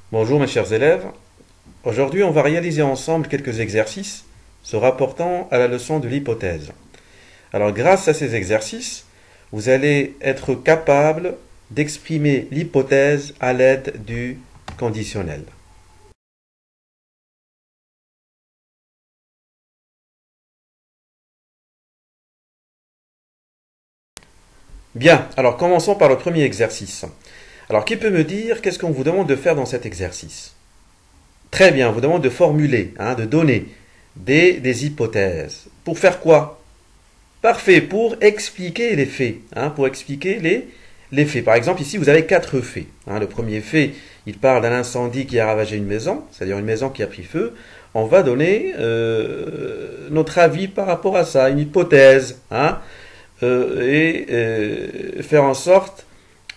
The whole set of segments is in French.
Bonjour mes chers élèves. Aujourd'hui, on va réaliser ensemble quelques exercices se rapportant à la leçon de l'hypothèse. Alors, grâce à ces exercices, vous allez être capable d'exprimer l'hypothèse à l'aide du conditionnel. Bien, alors commençons par le premier exercice. Alors, qui peut me dire qu'est-ce qu'on vous demande de faire dans cet exercice? Très bien, on vous demande de formuler, de donner des hypothèses. Pour faire quoi? Parfait, pour expliquer les faits. Pour expliquer les faits. Par exemple, ici, vous avez quatre faits. Le premier fait, il parle d'un incendie qui a ravagé une maison, c'est-à-dire une maison qui a pris feu. On va donner notre avis par rapport à ça, une hypothèse, faire en sorte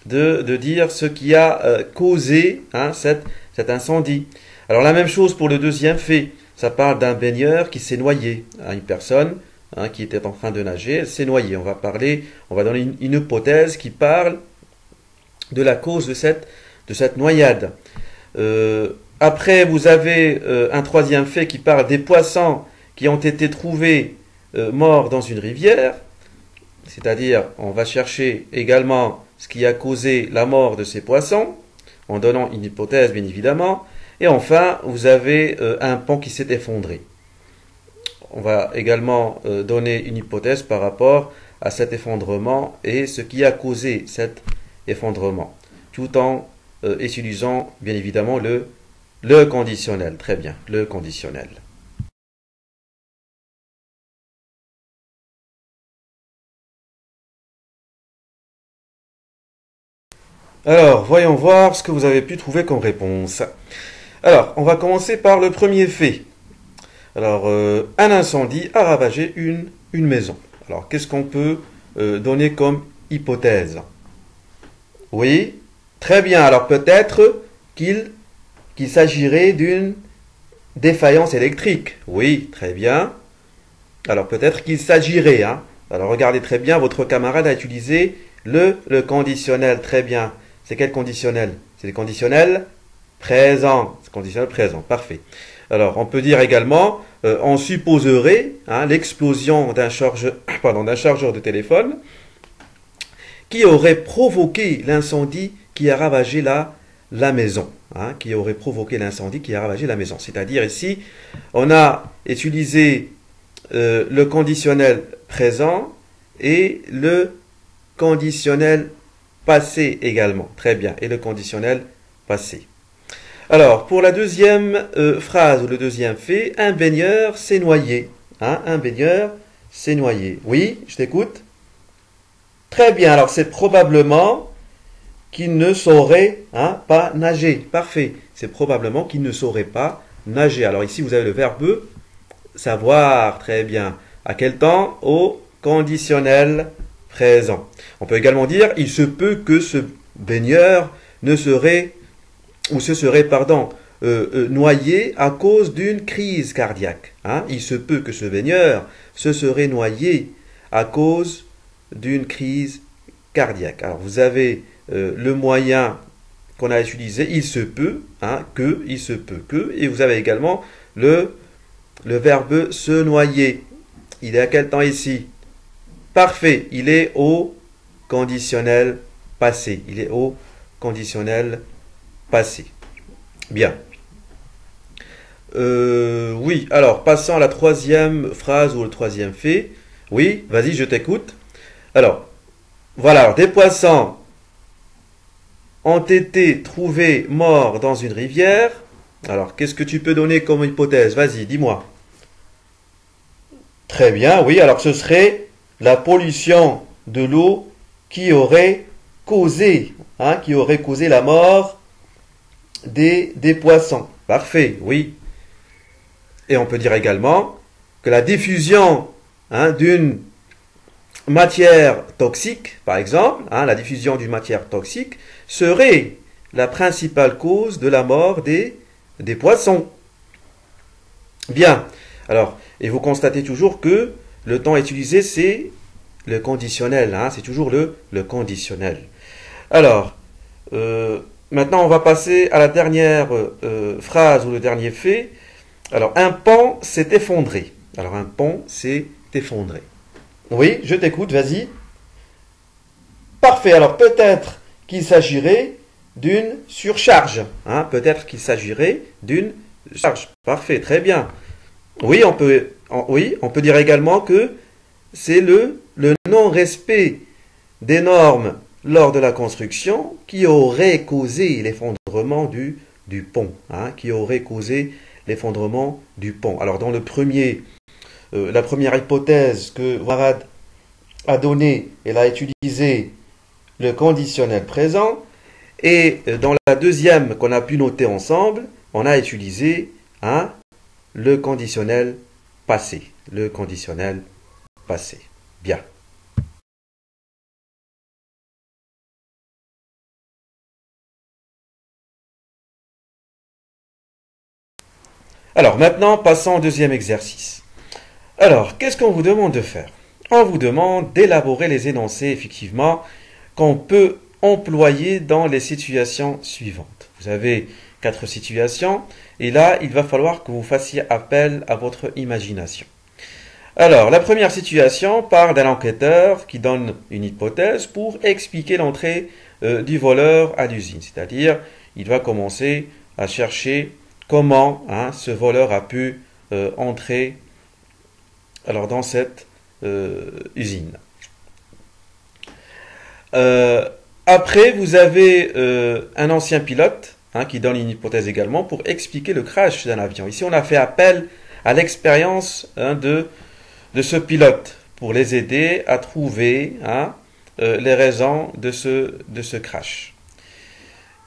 de dire ce qui a causé cet incendie. Alors la même chose pour le deuxième fait. Ça parle d'un baigneur qui s'est noyé. Une personne qui était en train de nager, elle s'est noyée. On va donner une hypothèse qui parle de la cause de cette noyade. Après, vous avez un troisième fait qui parle des poissons qui ont été trouvés morts dans une rivière. C'est-à-dire, on va chercher également ce qui a causé la mort de ces poissons, en donnant une hypothèse, bien évidemment. Et enfin, vous avez un pont qui s'est effondré. On va également donner une hypothèse par rapport à cet effondrement et ce qui a causé cet effondrement, tout en utilisant, bien évidemment, le conditionnel. Très bien, le conditionnel. Alors, voyons voir ce que vous avez pu trouver comme réponse. Alors, on va commencer par le premier fait. Alors, un incendie a ravagé une maison. Alors, qu'est-ce qu'on peut donner comme hypothèse? Oui, très bien. Alors, peut-être qu'il s'agirait d'une défaillance électrique. Oui, très bien. Alors, peut-être qu'il s'agirait. Alors, regardez très bien, votre camarade a utilisé le conditionnel. Très bien. C'est quel conditionnel? C'est le conditionnel présent. C'est le conditionnel présent. Parfait. Alors, on peut dire également, on supposerait l'explosion d'un chargeur de téléphone qui aurait provoqué l'incendie qui a ravagé la maison. Qui aurait provoqué l'incendie qui a ravagé la maison. C'est-à-dire ici, on a utilisé le conditionnel présent et le conditionnel passé également. Très bien. Et le conditionnel passé. Alors, pour la deuxième phrase ou le deuxième fait, un baigneur s'est noyé. Un baigneur s'est noyé. Oui, je t'écoute. Très bien. Alors, c'est probablement qu'il ne saurait pas nager. Parfait. C'est probablement qu'il ne saurait pas nager. Alors ici, vous avez le verbe savoir. Très bien. À quel temps? Au conditionnel présent. On peut également dire, il se peut que ce baigneur ne serait noyé à cause d'une crise cardiaque. Il se peut que ce baigneur se serait noyé à cause d'une crise cardiaque. Alors vous avez le moyen qu'on a utilisé, il se peut, il se peut que, et vous avez également le verbe se noyer. Il est à quel temps ici? Parfait, il est au conditionnel passé. Il est au conditionnel passé. Bien. Oui, alors passons à la troisième phrase ou le troisième fait. Oui, vas-y, je t'écoute. Alors, voilà, alors, des poissons ont été trouvés morts dans une rivière. Alors, qu'est-ce que tu peux donner comme hypothèse? Vas-y, dis-moi. Très bien, oui, alors ce serait la pollution de l'eau qui aurait causé la mort des poissons. Parfait, oui. Et on peut dire également que la diffusion d'une matière toxique, par exemple, la diffusion d'une matière toxique, serait la principale cause de la mort des poissons. Bien. Alors, et vous constatez toujours que le temps utilisé, c'est le conditionnel. C'est toujours le conditionnel. Alors, maintenant, on va passer à la dernière phrase ou le dernier fait. Alors, un pont s'est effondré. Alors, un pont s'est effondré. Oui, je t'écoute, vas-y. Parfait, alors peut-être qu'il s'agirait d'une surcharge. Hein, peut-être qu'il s'agirait d'une charge. Parfait, très bien. Oui, on peut dire également que c'est le non-respect des normes lors de la construction qui aurait causé l'effondrement du pont. Hein, qui aurait causé l'effondrement du pont. Alors dans la première hypothèse que Warad a donnée, elle a utilisé le conditionnel présent, et dans la deuxième qu'on a pu noter ensemble, on a utilisé le conditionnel passé. Le conditionnel passé. Bien. Alors maintenant, passons au deuxième exercice. Alors, qu'est-ce qu'on vous demande de faire? On vous demande d'élaborer les énoncés, effectivement, qu'on peut employer dans les situations suivantes. Vous avez 4 situations, et là, il va falloir que vous fassiez appel à votre imagination. Alors, la première situation parle d'un enquêteur qui donne une hypothèse pour expliquer l'entrée du voleur à l'usine. C'est-à-dire, il va commencer à chercher comment ce voleur a pu entrer dans cette usine. Après, vous avez un ancien pilote qui donne une hypothèse également pour expliquer le crash d'un avion. Ici, on a fait appel à l'expérience de ce pilote pour les aider à trouver les raisons de ce crash.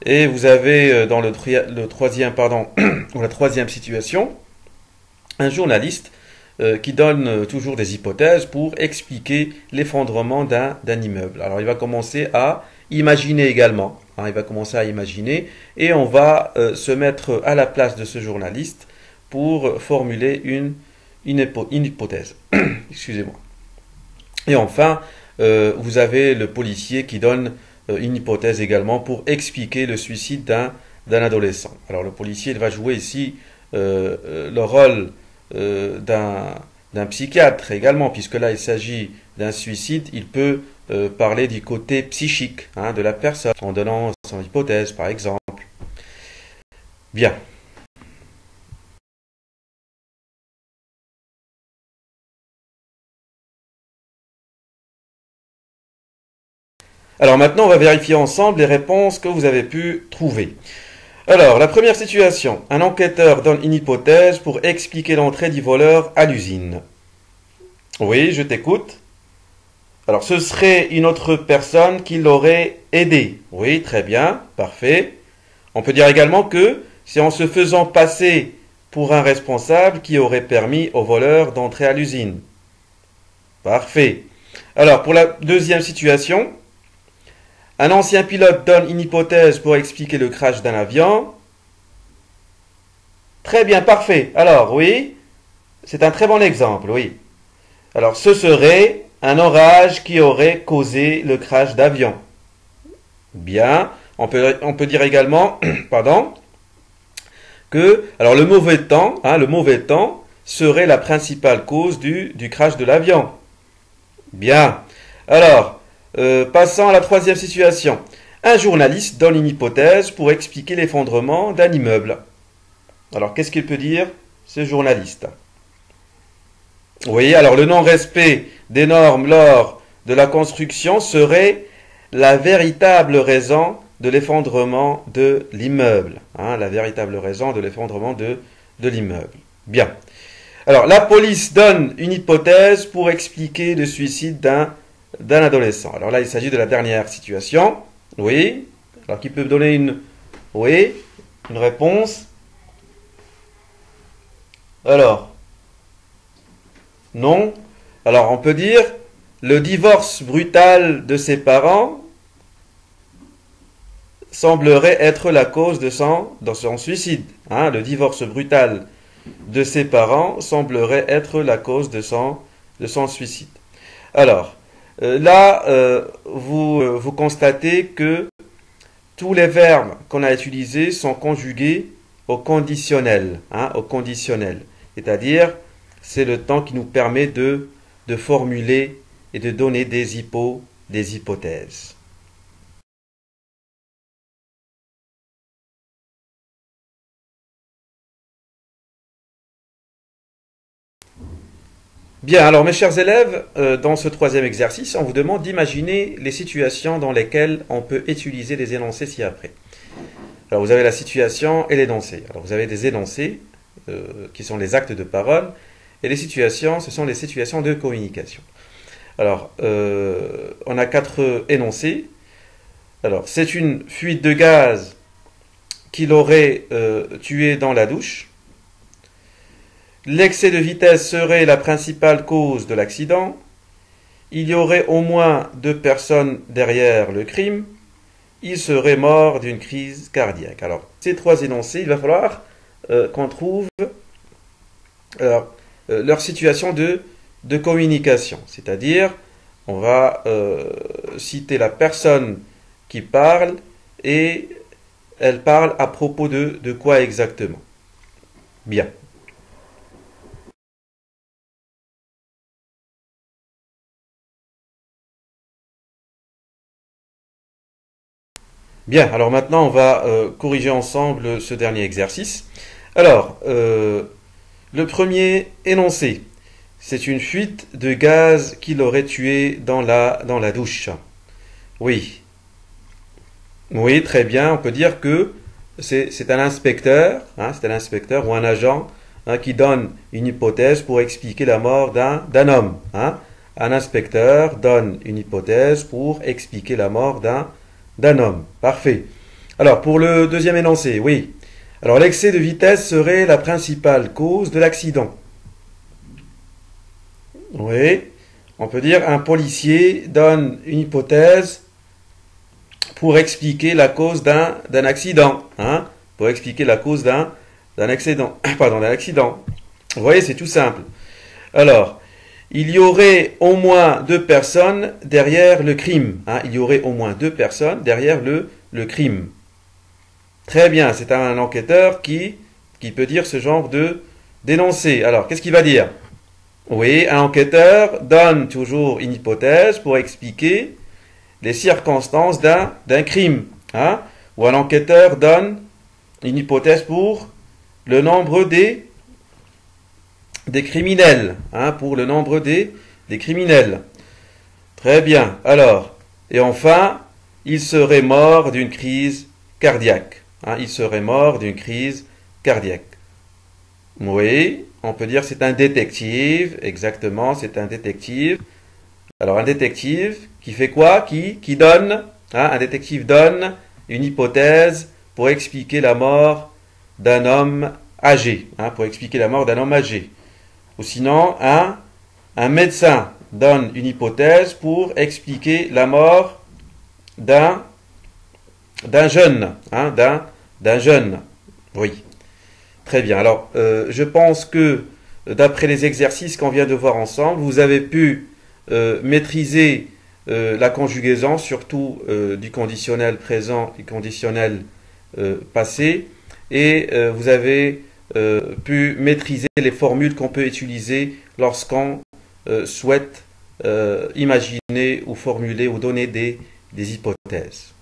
Et vous avez dans le troisième, ou la troisième situation, un journaliste qui donne toujours des hypothèses pour expliquer l'effondrement d'un immeuble. Alors il va commencer à imaginer également. Il va commencer à imaginer et on va se mettre à la place de ce journaliste pour formuler une hypothèse. Excusez-moi. Et enfin, vous avez le policier qui donne une hypothèse également pour expliquer le suicide d'un adolescent. Alors le policier il va jouer ici le rôle d'un psychiatre également, puisque là il s'agit d'un suicide, il peut parler du côté psychique de la personne, en donnant son hypothèse par exemple. Bien. Alors maintenant, on va vérifier ensemble les réponses que vous avez pu trouver. Alors, la première situation. Un enquêteur donne une hypothèse pour expliquer l'entrée du voleur à l'usine. Oui, je t'écoute. Alors, ce serait une autre personne qui l'aurait aidé. Oui, très bien, parfait. On peut dire également que c'est en se faisant passer pour un responsable qui aurait permis au voleur d'entrer à l'usine. Parfait. Alors, pour la deuxième situation, un ancien pilote donne une hypothèse pour expliquer le crash d'un avion. Très bien, parfait. Alors, oui, c'est un très bon exemple, oui. Alors, ce serait un orage qui aurait causé le crash d'avion. Bien. On peut dire également, que le mauvais temps serait la principale cause du crash de l'avion. Bien. Alors, passons à la troisième situation. Un journaliste donne une hypothèse pour expliquer l'effondrement d'un immeuble. Alors, qu'est-ce qu'il peut dire, ce journaliste? Oui, alors le non-respect des normes lors de la construction serait la véritable raison de l'effondrement de l'immeuble. La véritable raison de l'effondrement de l'immeuble. Bien. Alors, la police donne une hypothèse pour expliquer le suicide d'un adolescent. Alors là, il s'agit de la dernière situation. Oui. Alors, qui peut me donner une réponse? Alors, non. Alors, on peut dire le divorce brutal de ses parents semblerait être la cause de son suicide. Le divorce brutal de ses parents semblerait être la cause de son suicide. Alors, là, vous constatez que tous les verbes qu'on a utilisés sont conjugués au conditionnel. Au conditionnel. C'est-à-dire, c'est le temps qui nous permet de formuler et de donner des hypothèses. Bien, alors mes chers élèves, dans ce troisième exercice, on vous demande d'imaginer les situations dans lesquelles on peut utiliser des énoncés ci-après. Alors vous avez la situation et l'énoncé. Alors vous avez des énoncés qui sont les actes de parole et les situations, ce sont les situations de communication. Alors, on a 4 énoncés. Alors, c'est une fuite de gaz qui l'aurait tué dans la douche. L'excès de vitesse serait la principale cause de l'accident. Il y aurait au moins 2 personnes derrière le crime. Il serait mort d'une crise cardiaque. Alors, ces 3 énoncés, il va falloir qu'on trouve leur situation de communication. C'est-à-dire, on va citer la personne qui parle et elle parle à propos de quoi exactement. Bien. Bien, alors maintenant on va corriger ensemble ce dernier exercice. Alors, le premier énoncé, c'est une fuite de gaz qui l'aurait tué dans la douche. Oui. Oui, très bien, on peut dire que c'est un inspecteur, c'est un inspecteur ou un agent qui donne une hypothèse pour expliquer la mort d'un homme. Un inspecteur donne une hypothèse pour expliquer la mort d'un homme. Parfait. Alors, pour le deuxième énoncé, oui. Alors, l'excès de vitesse serait la principale cause de l'accident. Oui. On peut dire un policier donne une hypothèse pour expliquer la cause d'un accident. Pour expliquer la cause d'un accident. Pardon, d'un accident. Vous voyez, c'est tout simple. Alors, il y aurait au moins 2 personnes derrière le crime. Il y aurait au moins 2 personnes derrière le crime. Très bien, c'est un enquêteur qui peut dire ce genre d'énoncé. Alors, qu'est-ce qu'il va dire? Oui, un enquêteur donne toujours une hypothèse pour expliquer les circonstances d'un crime. Ou un enquêteur donne une hypothèse pour le nombre des criminels, pour le nombre des criminels. Très bien. Alors, et enfin, il serait mort d'une crise cardiaque. Il serait mort d'une crise cardiaque. Oui, on peut dire c'est un détective. Exactement, c'est un détective. Alors, un détective qui fait quoi? Qui donne, un détective donne une hypothèse pour expliquer la mort d'un homme âgé. Pour expliquer la mort d'un homme âgé. Ou sinon, un médecin donne une hypothèse pour expliquer la mort d'un jeune. D'un jeune. Oui. Très bien. Alors, je pense que, d'après les exercices qu'on vient de voir ensemble, vous avez pu maîtriser la conjugaison, surtout du conditionnel présent et conditionnel passé, et vous avez pu maîtriser les formules qu'on peut utiliser lorsqu'on souhaite imaginer ou formuler ou donner des hypothèses.